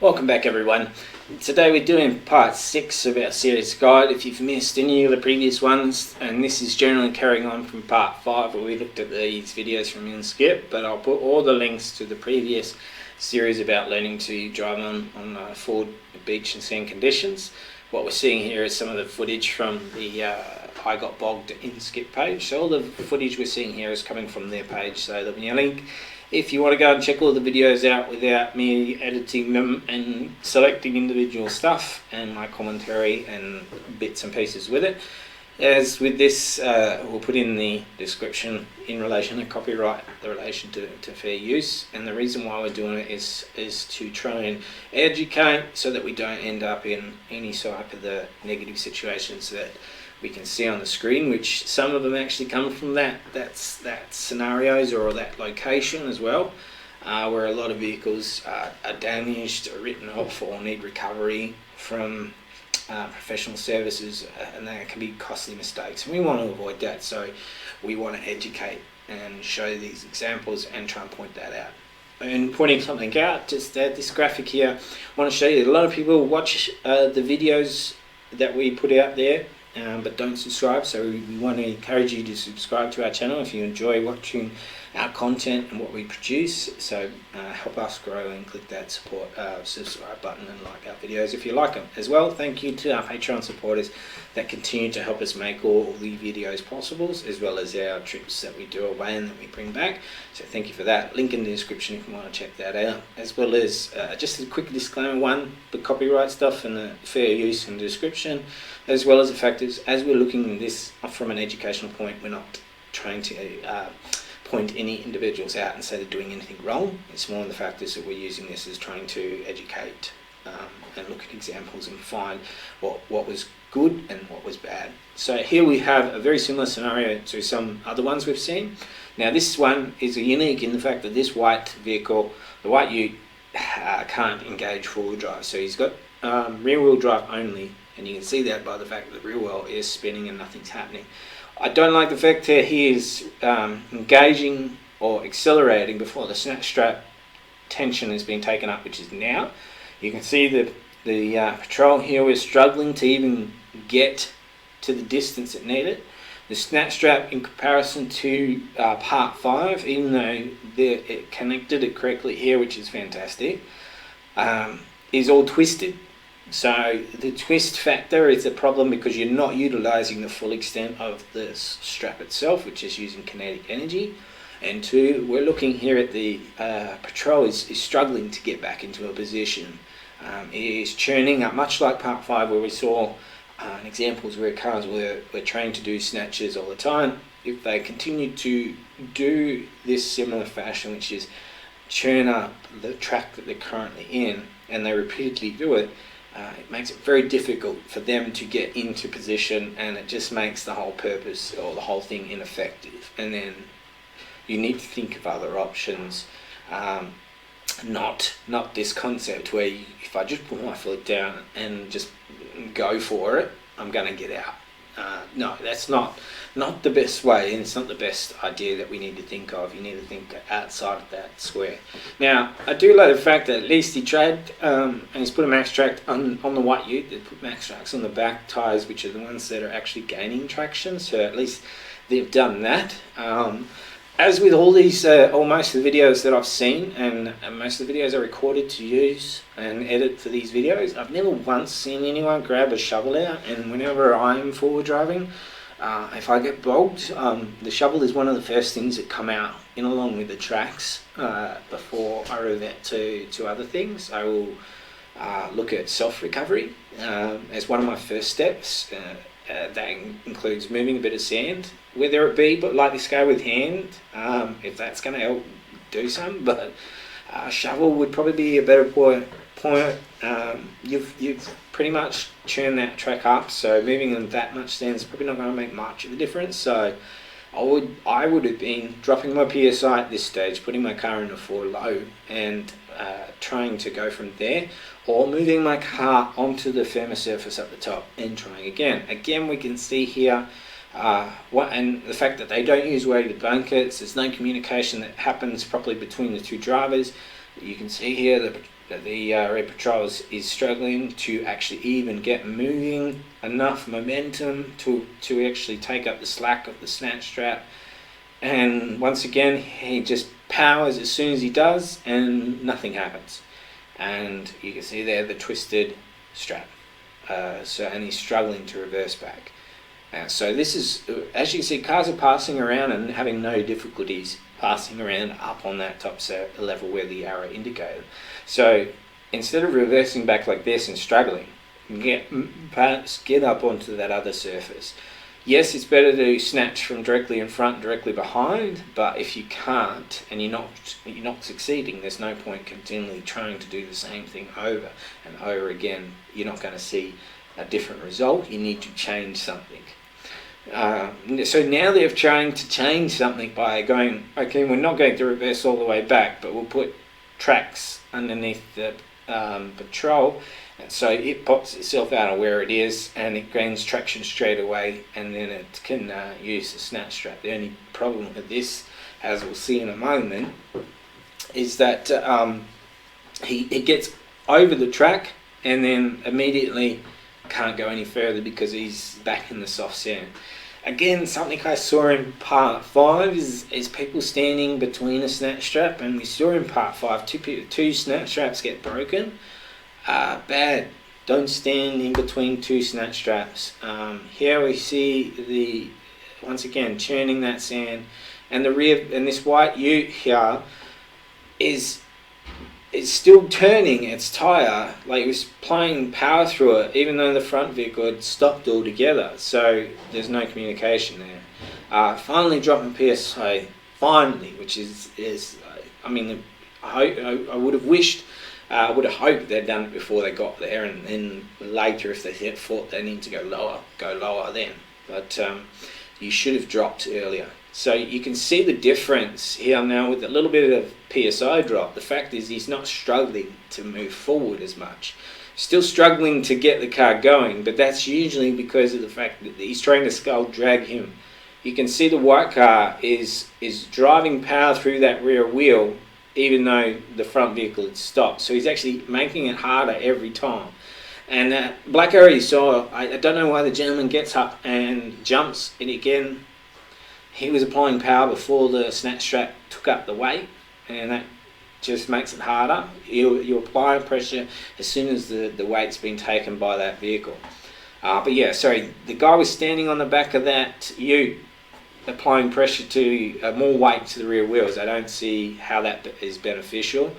Welcome back everyone. Today we're doing part 6 of our series guide. If you've missed any of the previous ones, and this is generally carrying on from part 5 where we looked at these videos from Inskip, but I'll put all the links to the previous series about learning to drive on Ford beach and sand conditions. What we're seeing here is some of the footage from the I Got Bogged Inskip page. So all the footage we're seeing here is coming from their page, so there'll be a link if you want to go and check all the videos out without me editing them and selecting individual stuff and my commentary and bits and pieces with it. As with this, we'll put in the description in relation to copyright, the relation to fair use, and the reason why we're doing it is to try and educate so that we don't end up in any type of the negative situations that we can see on the screen, which some of them actually come from that scenarios or that location as well, where a lot of vehicles are damaged or written off or need recovery from professional services, and that can be costly mistakes, and we want to avoid that. So we want to educate and show these examples and try and point that out. And pointing something out, just this graphic here, I want to show you that a lot of people watch the videos that we put out there but don't subscribe, so we want to encourage you to subscribe to our channel if you enjoy watching our content and what we produce. So help us grow and click that subscribe button and like our videos if you like them as well. Thank you to our Patreon supporters that continue to help us make all the videos possible, as well as our trips that we do away and that we bring back. So thank you for that. Link in the description if you want to check that out, as well as just a quick disclaimer: one, the copyright stuff and the fair use in the description, as well as the fact is, as we're looking at this from an educational point, we're not trying to point any individuals out and say they're doing anything wrong. It's more the fact is that we're using this as trying to educate and look at examples and find what was good and what was bad. So here we have a very similar scenario to some other ones we've seen. Now this one is unique in the fact that this white vehicle, the white ute, can't engage four-wheel drive. So he's got rear-wheel drive only, and you can see that by the fact that the rear wheel is spinning and nothing's happening. I don't like the fact that he is engaging or accelerating before the snatch strap tension has been taken up, which is now. You can see the patrol here is struggling to even get to the distance it needed. The snatch strap, in comparison to part 5, even though it connected it correctly here, which is fantastic, is all twisted. So the twist factor is a problem because you're not utilizing the full extent of the strap itself, which is using kinetic energy. And 2, we're looking here at the patrol is struggling to get back into a position. It is churning up, much like part 5 where we saw examples where cars were trained to do snatches all the time. If they continue to do this similar fashion, which is churn up the track that they're currently in, and they repeatedly do it, it makes it very difficult for them to get into position, and it just makes the whole purpose or the whole thing ineffective. And then you need to think of other options, not this concept where if I just put my foot down and just go for it, I'm going to get out. No, that's not the best way, and it's not the best idea that we need to think of. You need to think outside of that square. Now, I do like the fact that at least he tried, and he's put a max track on the white ute. They put max tracks on the back tyres, which are the ones that are actually gaining traction, so at least they've done that. As with all these, or most of the videos that I've seen, and most of the videos are recorded to use and edit for these videos, I've never once seen anyone grab a shovel out, and whenever I'm forward driving, if I get bogged, the shovel is one of the first things that come out in along with the tracks. Before I revert to other things, I will look at self-recovery as one of my first steps. That includes moving a bit of sand, whether it be, but like this guy with hand, if that's going to help do some, but shovel would probably be a better point. You've pretty much churned that track up, so moving them that much sand is probably not going to make much of a difference. So I would have been dropping my PSI at this stage, putting my car into 4 low, and trying to go from there, or moving my car onto the firmer surface at the top and trying again. Again, we can see here and the fact that they don't use weighted blankets. There's no communication that happens properly between the two drivers. You can see here the the rear patrol is struggling to actually even get moving enough momentum to actually take up the slack of the snatch strap. And once again, he just powers as soon as he does, and nothing happens. And you can see there the twisted strap. And he's struggling to reverse back. So this is, as you can see, cars are passing around and having no difficulties passing around up on that top level where the arrow indicated. So instead of reversing back like this and struggling, get up onto that other surface. Yes, it's better to snatch from directly in front, directly behind, but if you can't and you're not succeeding, there's no point continually trying to do the same thing over and over again. You're not going to see a different result. You need to change something. So now they're trying to change something by going, okay, we're not going to reverse all the way back, but we'll put tracks underneath the patrol, and so it pops itself out of where it is and it gains traction straight away, and then it can use the snatch strap. The only problem with this, as we'll see in a moment, is that it gets over the track and then immediately can't go any further because he's back in the soft sand. Again, something I saw in part 5 is people standing between a snatch strap, and we saw in part 5 two snatch straps get broken. Bad. Don't stand in between two snatch straps. Here we see once again churning that sand, and the rear, and this white ute here is still turning its tyre, like it was playing power through it, even though the front vehicle had stopped altogether. So there's no communication there. Finally dropping PSI, finally, which is I mean, I would have wished, I would have hoped they'd done it before they got there, and then later if they thought they need to go lower then. But you should have dropped earlier. So you can see the difference here now with a little bit of PSI drop. The fact is he's not struggling to move forward as much. Still struggling to get the car going, but that's usually because of the fact that he's trying to skull drag him. You can see the white car is driving power through that rear wheel even though the front vehicle had stopped. So he's actually making it harder every time. And Black Arrow, you saw, I don't know why the gentleman gets up and jumps, and again, he was applying power before the snatch strap took up the weight, and that just makes it harder. You apply pressure as soon as the weight's been taken by that vehicle. But yeah, sorry, the guy was standing on the back of that ute, applying pressure to more weight to the rear wheels. I don't see how that is beneficial.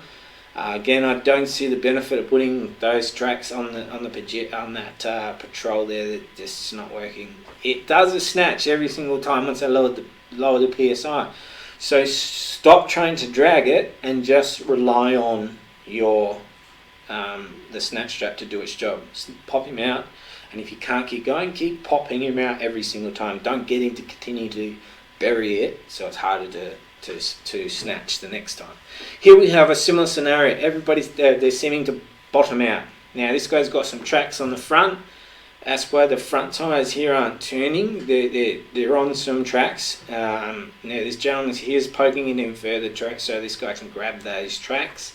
Again, I don't see the benefit of putting those tracks on that patrol there. That just not working. It does a snatch every single time once I lower the PSI. So stop trying to drag it and just rely on your the snatch strap to do its job. Pop him out, and if you can't keep going, keep popping him out every single time. Don't get him to continue to bury it, so it's harder to snatch the next time. Here we have a similar scenario. Everybody's they're seeming to bottom out. Now this guy's got some tracks on the front. That's why the front tyres here aren't turning. They're on some tracks. Now this gentleman here's poking it in further tracks, so this guy can grab those tracks.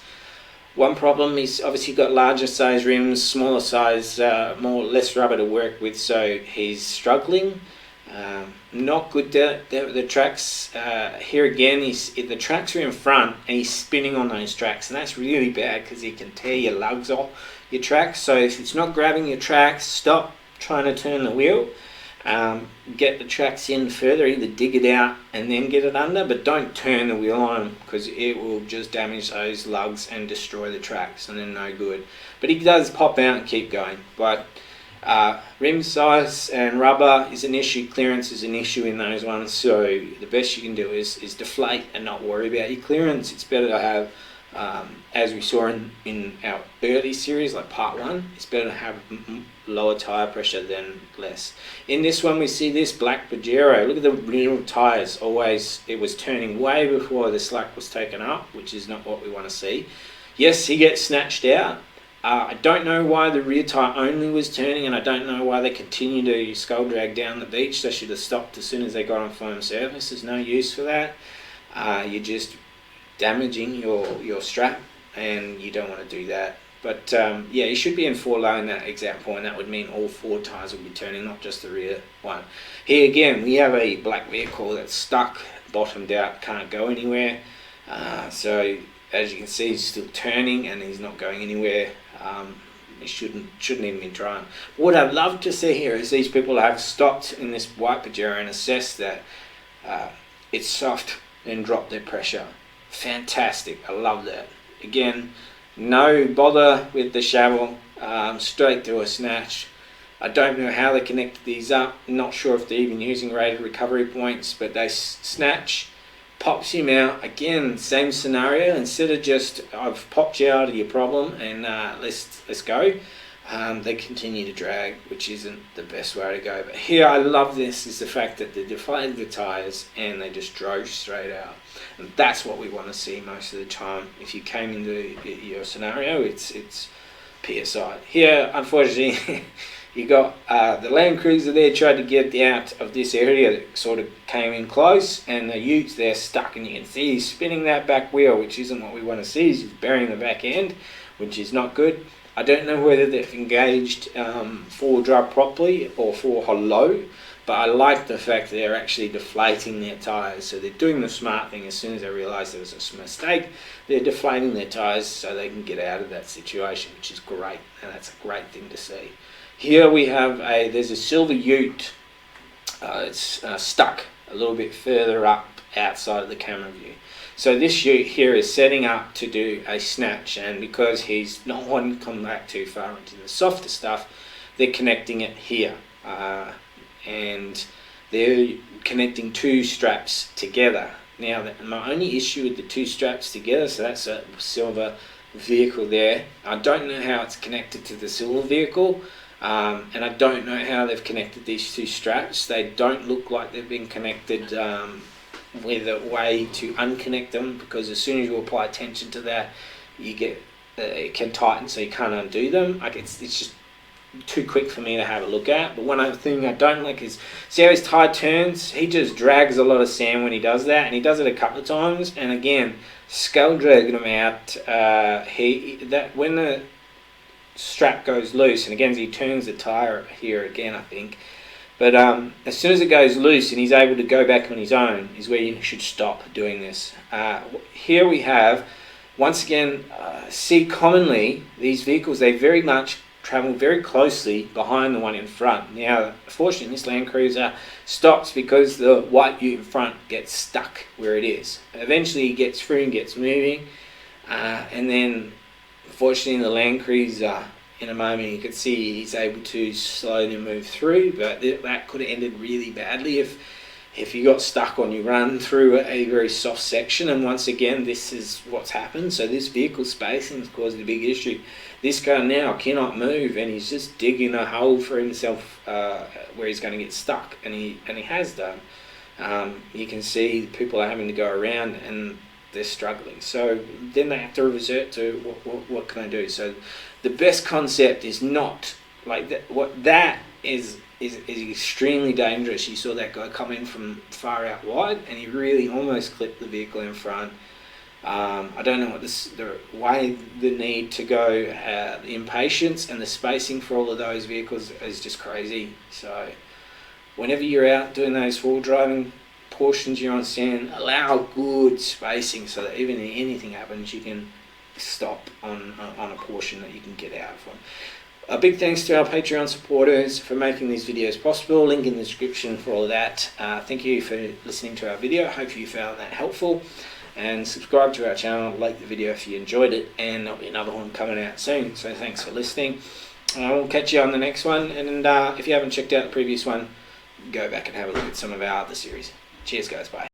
One problem is obviously got larger size rims, smaller size, less rubber to work with, so he's struggling. Not good. The tracks here again. The tracks are in front, and he's spinning on those tracks, and that's really bad because he can tear your lugs off your tracks. So if it's not grabbing your tracks, stop trying to turn the wheel. Get the tracks in further, either dig it out and then get it under, but don't turn the wheel on him because it will just damage those lugs and destroy the tracks, and they're no good. But he does pop out and keep going. But rim size and rubber is an issue, clearance is an issue in those ones, so the best you can do is deflate and not worry about your clearance. It's better to have, as we saw in our early series, like part 1, it's better to have lower tyre pressure than less. In this one we see this black Pajero. Look at the real tyres, it was turning way before the slack was taken up, which is not what we want to see. Yes, he gets snatched out. I don't know why the rear tyre only was turning, and I don't know why they continue to skull drag down the beach. They should have stopped as soon as they got on firm surface. There's no use for that. You're just damaging your strap. and you don't want to do that. But yeah, you should be in 4 low in that example, and that would mean all 4 tyres will be turning, not just the rear one. Here again, we have a black vehicle that's stuck, bottomed out, can't go anywhere. So as you can see, he's still turning and he's not going anywhere. He shouldn't even be trying. What I'd love to see here is these people have stopped in this white Pajero and assessed that it's soft and dropped their pressure. Fantastic, I love that. Again, no bother with the shovel, straight through a snatch. I don't know how they connected these up, not sure if they're even using rated recovery points, but they snatch, pops him out. Again, same scenario, instead of just I've popped you out of your problem and let's go, they continue to drag, which isn't the best way to go. But here I love this is the fact that they deflated the tyres and they just drove straight out. And that's what we want to see most of the time. If you came into your scenario, it's PSI. Here, unfortunately, you got the Land Cruiser there tried to get out of this area that sort of came in close, and the Utes there stuck, and you can see he's spinning that back wheel, which isn't what we want to see. He's burying the back end, which is not good. I don't know whether they've engaged forward drive properly or for hollow, but I like the fact that they're actually deflating their tyres. So they're doing the smart thing. As soon as they realise there was a mistake, they're deflating their tyres so they can get out of that situation, which is great, and that's a great thing to see. Here we have there's a silver Ute. It's stuck a little bit further up outside of the camera view. So this Ute here is setting up to do a snatch, and because he's not wanting to come back too far into the softer stuff, they're connecting it here. And they're connecting 2 straps together. Now, my only issue with the 2 straps together, so that's a silver vehicle there. I don't know how it's connected to the silver vehicle, and I don't know how they've connected these 2 straps. They don't look like they've been connected with a way to unconnect them, because as soon as you apply tension to that, you get it can tighten, so you can't undo them. Like it's just too quick for me to have a look at. But one other thing I don't like is, see how his tyre turns? He just drags a lot of sand when he does that, and he does it a couple of times, and again, skull dragging him out. When the strap goes loose, and again he turns the tyre here again, I think, but as soon as it goes loose and he's able to go back on his own is where you should stop doing this. Here we have, once again, see commonly these vehicles, they very much travel very closely behind the one in front. Now, fortunately, this Land Cruiser stops because the white Ute in front gets stuck where it is. Eventually, he gets through and gets moving, and then, fortunately, the Land Cruiser, in a moment, you could see he's able to slowly move through, but that could have ended really badly if you got stuck on your run through a very soft section. And once again, this is what's happened. So this vehicle spacing has caused a big issue. This guy now cannot move, and he's just digging a hole for himself where he's going to get stuck, and he has done. You can see people are having to go around, and they're struggling. So then they have to resort to what can I do? So the best concept is not like that. What that is extremely dangerous. You saw that guy come in from far out wide, and he really almost clipped the vehicle in front. I don't know what the need to go, the impatience and the spacing for all of those vehicles is just crazy. So whenever you're out doing those forward driving portions, you're on sand, allow good spacing so that even if anything happens, you can stop on a portion that you can get out from. A big thanks to our Patreon supporters for making these videos possible. Link in the description for all of that. Thank you for listening to our video. I hope you found that helpful. And subscribe to our channel, like the video if you enjoyed it, and there'll be another one coming out soon. So thanks for listening. We'll catch you on the next one. And if you haven't checked out the previous one, go back and have a look at some of our other series. Cheers guys, bye.